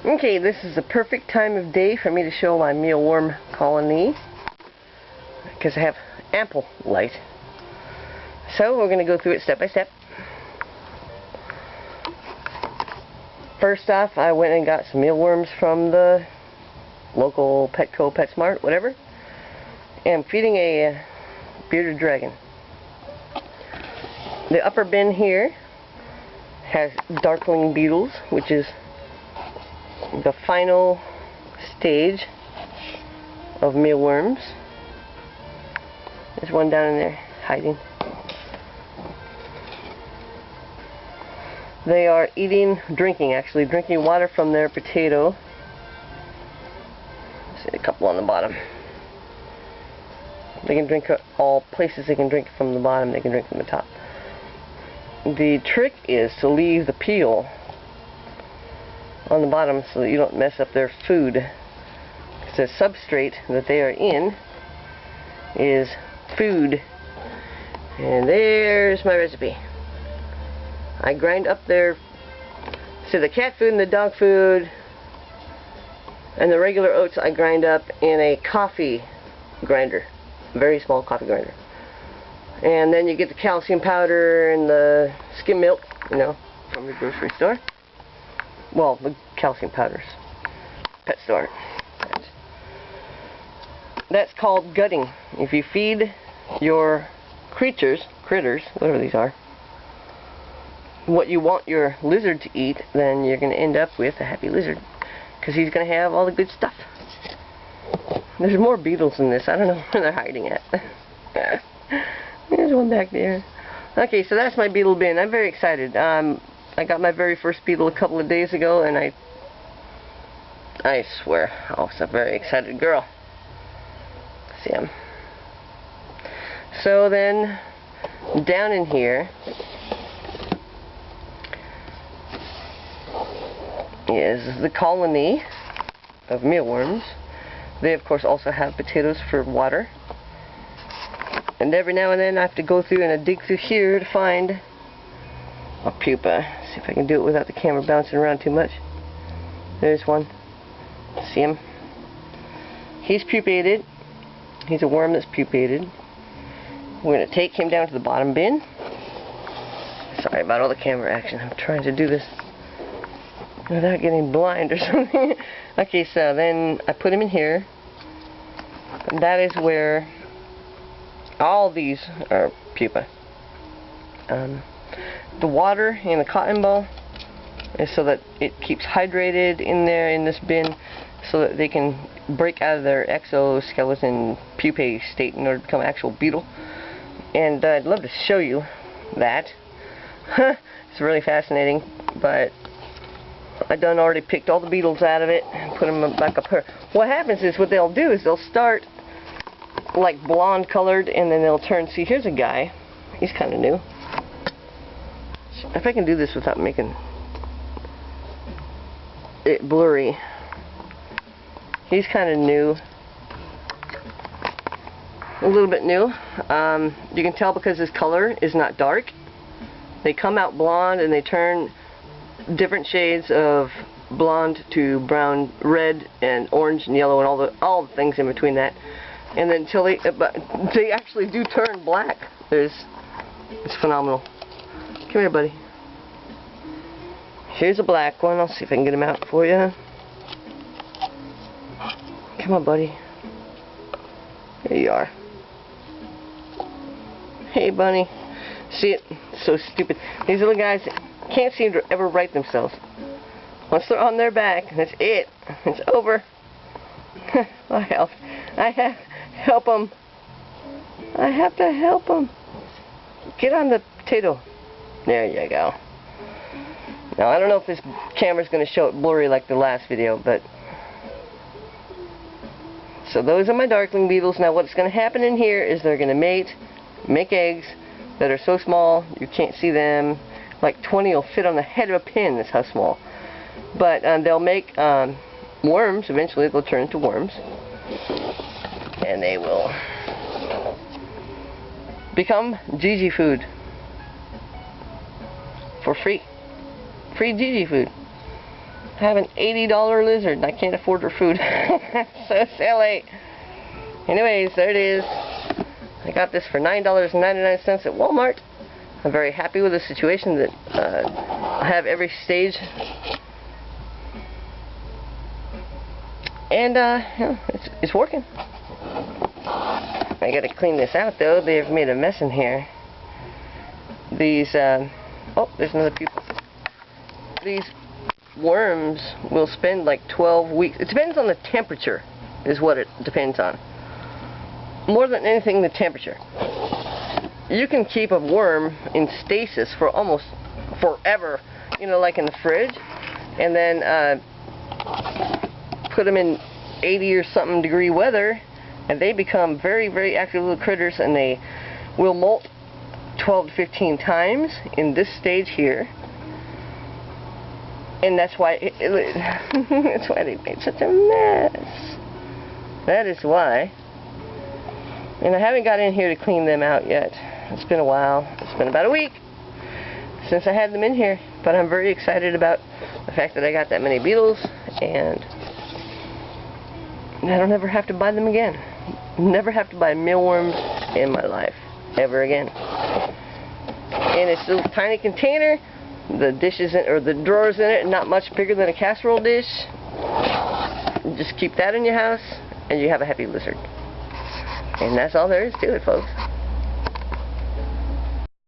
Okay, this is the perfect time of day for me to show my mealworm colony because I have ample light. So we're going to go through it step by step. First off, I went and got some mealworms from the local Petco, PetSmart, whatever, and I'm feeding a bearded dragon. The upper bin here has darkling beetles, which is the final stage of mealworms. There's one down in there hiding. They are drinking water from their potato. See a couple on the bottom. They can drink all places they can drink from the bottom, they can drink from the top. The trick is to leave the peel on the bottom so that you don't mess up their food. Because the substrate that they are in is food. And there's my recipe. I grind up the cat food and the dog food and the regular oats I grind up in a coffee grinder. Very small coffee grinder. And then you get the calcium powder and the skim milk, from the grocery store. Well, the calcium powders. Pet store. That's called gutting. If you feed your critters, whatever these are, what you want your lizard to eat, then you're going to end up with a happy lizard. Because he's going to have all the good stuff. There's more beetles in this. I don't know where they're hiding at. There's one back there. Okay, so that's my beetle bin. I'm very excited. I got my very first beetle a couple of days ago, and I swear, I was a very excited girl. See him. So then, down in here is the colony of mealworms. They, of course, also have potatoes for water. And every now and then I have to go through and I dig through here to find a pupa. See if I can do it without the camera bouncing around too much. There's one. See him? He's pupated. He's a worm that's pupated. We're going to take him down to the bottom bin. Sorry about all the camera action. I'm trying to do this without getting blind or something. Okay, so then I put him in here. And that is where all these are pupa. The water in the cotton ball is so that it keeps hydrated in there in this bin so that they can break out of their exoskeleton pupae state in order to become an actual beetle. And I'd love to show you that. It's really fascinating, but I done already picked all the beetles out of it and put them back up here. What happens is what they'll do is they'll start like blonde colored and then they'll turn. See, here's a guy. He's kind of new. If I can do this without making it blurry. He's kind of new. A little bit new. You can tell because his color is not dark. They come out blonde and they turn different shades of blonde to brown, red, and orange and yellow, and all the things in between that. And then until they actually do turn black. It's phenomenal. Come here, buddy. Here's a black one. I'll see if I can get him out for you. Come on, buddy. There you are. Hey, bunny. See it? So stupid. These little guys can't seem to ever right themselves. Once they're on their back, that's it. It's over. I have help them. I have to help them. Get on the potato. There you go. Now, I don't know if this camera's going to show it blurry like the last video, but so those are my darkling beetles. Now, what's going to happen in here is they're going to make eggs that are so small you can't see them. Like 20 will fit on the head of a pin. That's how small. But they'll make worms. Eventually, they'll turn into worms, and they will become Gigi food for free. Free Gigi food. I have an $80 lizard and I can't afford her food. So silly. Anyways, there it is. I got this for $9.99 at Walmart. I'm very happy with the situation that I have every stage. And yeah, it's working. I gotta clean this out though. They've made a mess in here. These, oh, there's another pupil. These worms will spend like 12 weeks. It depends on the temperature, is what it depends on. More than anything, the temperature. You can keep a worm in stasis for almost forever, you know, like in the fridge, and then put them in 80 or something degree weather, and they become very, very active little critters, and they will molt 12 to 15 times in this stage here. And that's why that's why they made such a mess. That is why. And I haven't got in here to clean them out yet. It's been a while. It's been about a week since I had them in here, but I'm very excited about the fact that I got that many beetles, and I don't ever have to buy them again. Never have to buy mealworms in my life ever again. In this little tiny container, the dishes in, or the drawers in it, not much bigger than a casserole dish. Just keep that in your house, and you have a happy lizard. And that's all there is to it, folks.